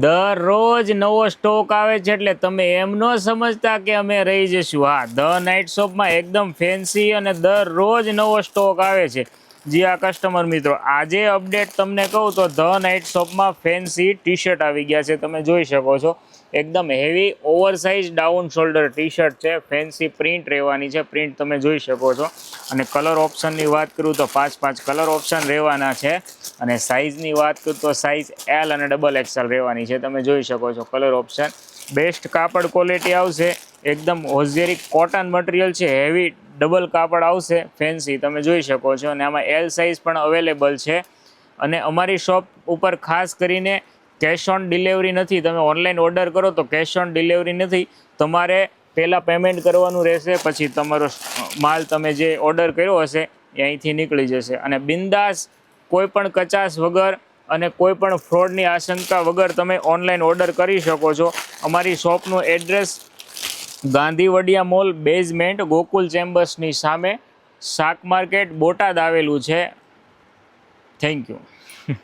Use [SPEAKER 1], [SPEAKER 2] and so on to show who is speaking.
[SPEAKER 1] દરરોજ નવો સ્ટોક આવે છે એટલે તમે એમ ન સમજતા કે અમે રહી જશું. હા, ધ નાઇટ શોપમાં એકદમ ફેન્સી અને દરરોજ નવો સ્ટોક આવે છે. જી આ કસ્ટમર મિત્રો, આજે અપડેટ તમને કહું તો ધ નાઇટ શોપમાં ફેન્સી ટી શર્ટ આવી ગયા છે. તમે જોઈ શકો છો એકદમ heavy oversize down shoulder T shirt છે. ફેન્સી પ્રિન્ટ રહેવાની છે. પ્રિન્ટ તમે જોઈ શકો છો. અને કલર ઓપ્શનની વાત કરું તો 5 કલર ઓપ્શન રહેવાના છે. અને સાઇઝની વાત કરું તો સાઇઝ એલ અને XXL રહેવાની છે. તમે જોઈ શકો છો કલર ઓપ્શન. બેસ્ટ કાપડ ક્વોલિટી આવશે. એકદમ ઓઝેરિક કોટન મટીરિયલ છે. હેવી ડબલ કાપડ આવશે ફેન્સી. તમે જોઈ શકો છો. અને આમાં એલ સાઇઝ પણ અવેલેબલ છે. અને અમારી શોપ ઉપર ખાસ કરીને કેશ ઓન ડિલિવરી નથી. તમે ઓનલાઈન ઓર્ડર કરો તો કેશ ઓન ડિલિવરી નથી. તમારે પહેલાં પેમેન્ટ કરવાનું રહેશે, પછી તમારો માલ તમે જે ઓર્ડર કર્યો હશે એ અહીંથી નીકળી જશે. અને બિંદાસ કોઈ પણ કચાશ વગર અને કોઈ પણ ફ્રોડની આશંકા વગર તમે ઓનલાઈન ઓર્ડર કરી શકો છો. અમારી શોપનું એડ્રેસ ગાંધીવડિયા મોલ બેઝમેન્ટ ગોકુલ ચેમ્બર્સની સામે શાક માર્કેટ બોટાદ આવેલું છે. Thank you.